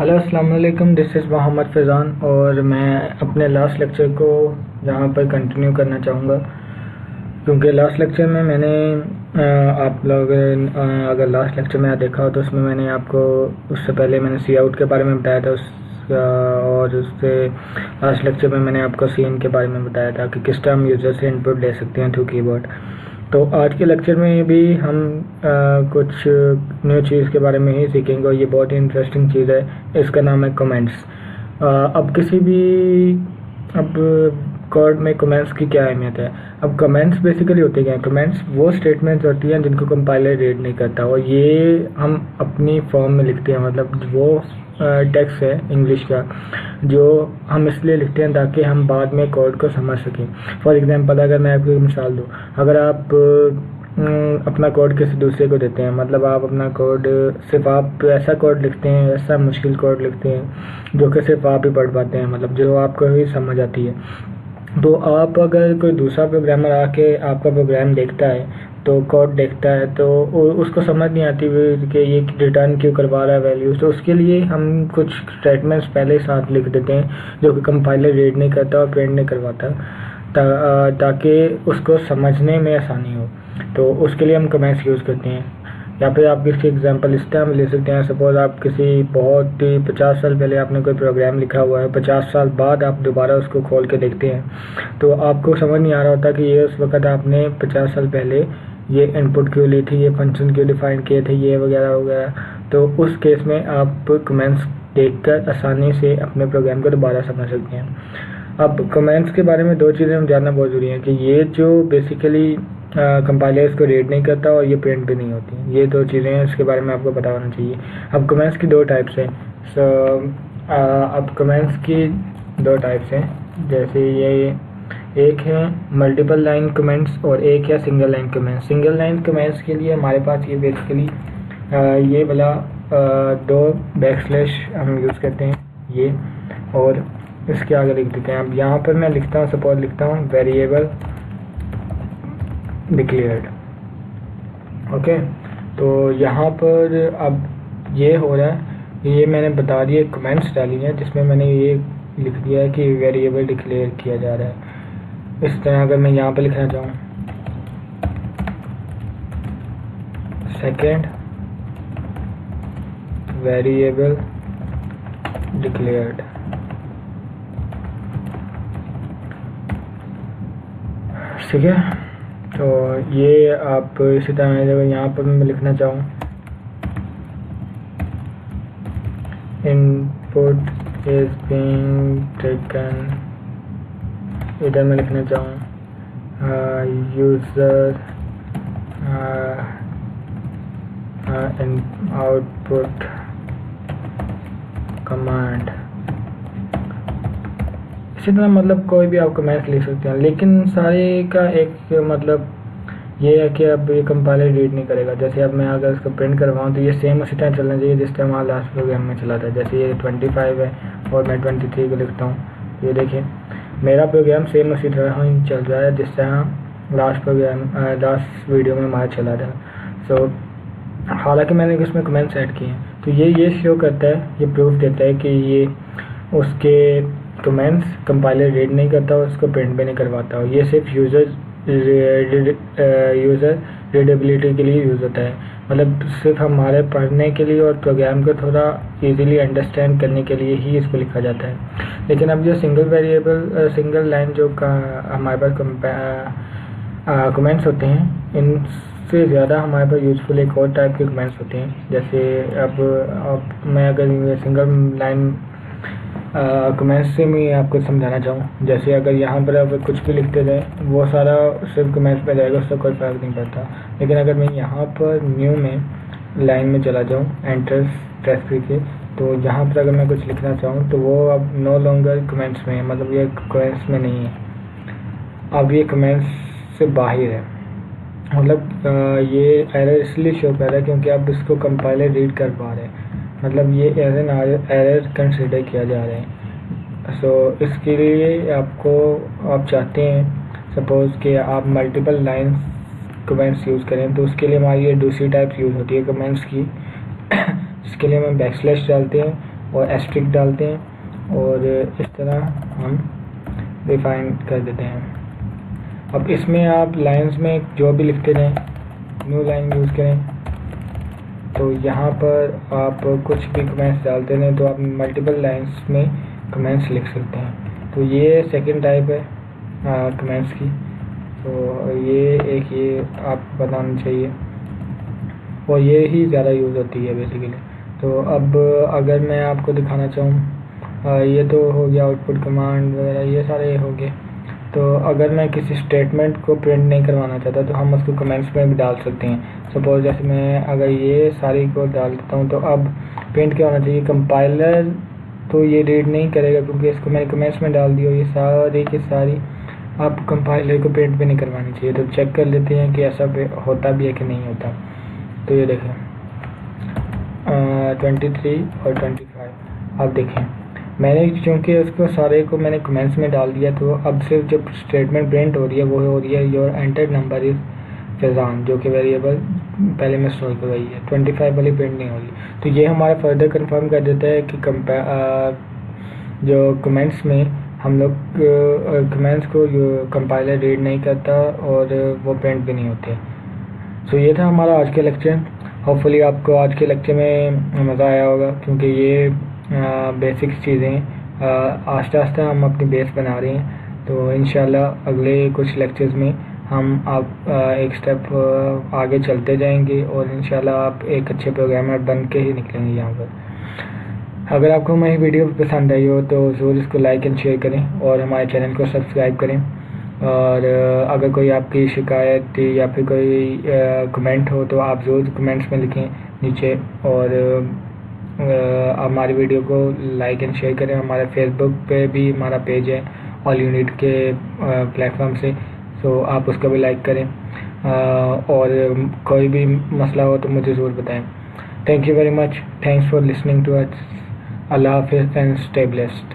Hello अस्सलाम वालेकुम, this is Mohammad Faizan और मैं अपने लास्ट लेक्चर को यहाँ पर कंटिन्यू करना चाहूँगा क्योंकि लास्ट लेक्चर में मैंने आप लोग अगर लास्ट लेक्चर में देखा हो तो उसमें मैंने आपको उससे पहले मैंने सी आउट के बारे में बताया था और उससे लास्ट लेक्चर में मैंने आपको सी इन के बारे में बताया था कि किस तरह हम यूज़र से इनपुट ले सकते हैं थ्रू कीबोर्ड। तो आज के लेक्चर में भी हम कुछ न्यू चीज़ के बारे में ही सीखेंगे और ये बहुत ही इंटरेस्टिंग चीज़ है। इसका नाम है कमेंट्स। अब किसी भी अब कोड में कमेंट्स की क्या अहमियत है। अब कमेंट्स बेसिकली होते क्या हैं? कमेंट्स वो स्टेटमेंट्स होती हैं जिनको कंपाइलर रीड नहीं करता और ये हम अपनी फॉर्म में लिखते हैं, मतलब वो टेक्स्ट है इंग्लिश का जो हम इसलिए लिखते हैं ताकि हम बाद में कोड को समझ सकें। फॉर एग्जांपल अगर मैं आपको एक मिसाल दूँ, अगर आप अपना कोड किसी दूसरे को देते हैं, मतलब आप अपना कोड सिर्फ आप ऐसा कोड लिखते हैं, ऐसा मुश्किल कोड लिखते हैं जो कि सिर्फ आप ही पढ़ पाते हैं, मतलब जो आपको ही समझ आती है। तो आप अगर कोई दूसरा प्रोग्रामर आके आपका प्रोग्राम देखता है तो कोड देखता है तो उसको समझ नहीं आती कि ये रिटर्न क्यों करवा रहा है वैल्यूज़, तो उसके लिए हम कुछ स्टेटमेंट्स पहले ही साथ लिख देते हैं जो कि कंपाइलर रीड नहीं करता और प्रिंट नहीं करवाता ताकि उसको समझने में आसानी हो। तो उसके लिए हम कमेंट्स यूज़ करते हैं। या फिर आप इसकी एग्जांपल इस तरह ले सकते हैं, सपोज आप किसी बहुत ही 50 साल पहले आपने कोई प्रोग्राम लिखा हुआ है, 50 साल बाद आप दोबारा उसको खोल के देखते हैं तो आपको समझ नहीं आ रहा होता कि ये उस वक़्त आपने 50 साल पहले ये इनपुट क्यों ली थी, ये फंक्शन क्यों डिफाइन किए थे, ये वगैरह वगैरह। तो उस केस में आप कमेंट्स देखकर आसानी से अपने प्रोग्राम को दोबारा समझ सकते हैं। अब कमेंट्स के बारे में दो चीज़ें हम जानना बहुत ज़रूरी है कि ये जो बेसिकली कंपाइलर इसको रीड नहीं करता और ये प्रिंट भी नहीं होती, ये दो चीज़ें हैं, इसके बारे में आपको पता होना चाहिए। अब कमेंट्स की दो टाइप्स हैं। अब कमेंट्स की दो टाइप्स हैं, जैसे ये एक है मल्टीपल लाइन कमेंट्स और एक है single line comments. Single line comments के लिए हमारे पास ये बेसिकली ये वाला दो बैकस्लैश हम यूज़ करते हैं ये, और इसके आगे लिख देते हैं। अब यहाँ पर मैं लिखता हूँ, सपोज लिखता हूँ वेरिएबल डिक्लेयर्ड। ओके, तो यहाँ पर अब ये हो रहा है, ये मैंने बता दिया कमेंट्स डाली हैं जिसमें मैंने ये लिख दिया है कि वेरिएबल डिक्लेयर किया जा रहा है। इस तरह अगर मैं यहाँ पर लिखना चाहूँ सेकेंड वेरिएबल डिक्लेयर्ड, ठीक है। तो ये आप इसी तरह अगर यहाँ पर मैं लिखना चाहूँ इनपुट इज बीइंग टेकन, इधर मैं लिखना चाहूँ यूज़र इन आउटपुट कमांड, इसी तरह मतलब कोई भी आप कमेंट्स लिख सकते हैं। लेकिन सारे का एक मतलब ये है कि अब ये कंपाइलर रीड नहीं करेगा। जैसे अब मैं अगर इसको प्रिंट करवाऊँ तो ये सेम उसी तरह चलना चाहिए जिस तरह हमारा लास्ट प्रोग्राम में चला था। जैसे ये 25 है और मैं 23 को लिखता हूँ, ये देखिए मेरा प्रोग्राम सेम उसी तरह ही चल रहा है जिस तरह लास्ट वीडियो में हमारा चला था। सो हालांकि मैंने इसमें कमेंट्स ऐड किए हैं तो ये शो करता है, ये प्रूफ देता है कि ये उसके कमेंट्स कंपाइलर रीड नहीं करता और उसको प्रिंट भी नहीं करवाता और ये सिर्फ यूज़र रीडेबिलिटी के लिए यूज़ होता है, मतलब सिर्फ हमारे पढ़ने के लिए और प्रोग्राम को थोड़ा इजीली अंडरस्टैंड करने के लिए ही इसको लिखा जाता है। लेकिन अब जो सिंगल लाइन जो हमारे पास कमेंट्स होते हैं, इनसे ज़्यादा हमारे पास यूज़फुल एक और टाइप के कमेंट्स होते हैं। जैसे अब मैं अगर सिंगल लाइन कमेंट्स से मैं आपको समझाना चाहूँ, जैसे अगर यहाँ पर आप कुछ भी लिखते जाए वो सारा सिर्फ कमेंट्स पे जाएगा, उससे कोई फ़र्क नहीं पड़ता। लेकिन अगर मैं यहाँ पर न्यू में लाइन में चला जाऊँ एंटर प्रेस करके, तो यहाँ पर अगर मैं कुछ लिखना चाहूँ तो वो अब नो लॉन्गर कमेंट्स में है, मतलब ये कमेंट्स में नहीं है, अब ये कमेंट्स से बाहर है। मतलब ये एरर इसलिए शो कर रहा है क्योंकि आप इसको कंपाइलर रीड कर पा रहे हैं, मतलब ये एज एन एरर कंसिडर किया जा रहा है। सो इसके लिए आप चाहते हैं सपोज़ कि आप मल्टीपल लाइन कमेंट्स यूज़ करें, तो उसके लिए हमारी ये दूसरी टाइप यूज़ होती है कमेंट्स की जिसके लिए हम बैकस्लैश डालते हैं और एस्ट्रिक डालते हैं और इस तरह हम डिफाइन कर देते हैं। अब इसमें आप लाइंस में जो भी लिखते रहें, न्यू लाइन यूज़ करें। तो यहाँ पर आप कुछ भी कमेंट्स डालते रहें तो आप मल्टीपल लाइंस में कमेंट्स लिख सकते हैं। तो ये सेकंड टाइप है कमेंट्स की। तो ये आप बताना चाहिए और ये ही ज़्यादा यूज़ होती है बेसिकली। तो अब अगर मैं आपको दिखाना चाहूँ, ये तो हो गया आउटपुट कमांड वगैरह, ये सारे हो गए। तो अगर मैं किसी स्टेटमेंट को प्रिंट नहीं करवाना चाहता तो हम उसको कमेंट्स में भी डाल सकते हैं। सपोज जैसे मैं अगर ये सारी को डाल देता हूँ तो अब प्रिंट क्या होना चाहिए, कंपाइलर तो ये रीड नहीं करेगा क्योंकि इसको मैंने कमेंट्स में डाल दिया। ये सारी की सारी आप कंपाइलर को प्रिंट भी नहीं करवानी चाहिए। तो चेक कर लेते हैं कि ऐसा होता भी है कि नहीं होता। तो ये देखें 23 और 25 आप देखें, मैंने चूँकि उसको सारे को मैंने कमेंट्स में डाल दिया तो अब सिर्फ जो स्टेटमेंट प्रिंट हो रही है वो हो रही है your entered number is Faizan, जो कि वेरिएबल पहले में स्टोर करवाई है। 25 वाली प्रिंट नहीं हो रही। तो ये हमारा फर्दर कंफर्म कर देता है कि जो कमेंट्स में हम लोग कमेंट्स को कंपाइलर रीड नहीं करता और वो प्रिंट भी नहीं होते। सो ये था हमारा आज के लेक्चर। होपफुली आपको आज के लेक्चर में मज़ा आया होगा क्योंकि ये बेसिक चीज़ें आस्ते आस्ते हम अपनी बेस बना रहे हैं। तो इंशाल्लाह अगले कुछ लेक्चर्स में हम एक स्टेप आगे चलते जाएंगे और इंशाल्लाह आप एक अच्छे प्रोग्रामर बन के ही निकलेंगे यहाँ पर। अगर आपको हमारी वीडियो पसंद आई हो तो ज़रूर इसको लाइक एंड शेयर करें और हमारे चैनल को सब्सक्राइब करें। और अगर कोई आपकी शिकायत या फिर कोई कमेंट हो तो आप ज़रूर कमेंट्स में लिखें नीचे। और हमारी वीडियो को लाइक एंड शेयर करें। हमारे फेसबुक पे भी हमारा पेज है ऑल यू नीड के प्लेटफॉर्म से, तो आप उसको भी लाइक करें। और कोई भी मसला हो तो मुझे ज़रूर बताएं। Thank you very much. Thanks for listening to us. अल्लाह हाफिज़ एंड स्टे ब्लेस्ड।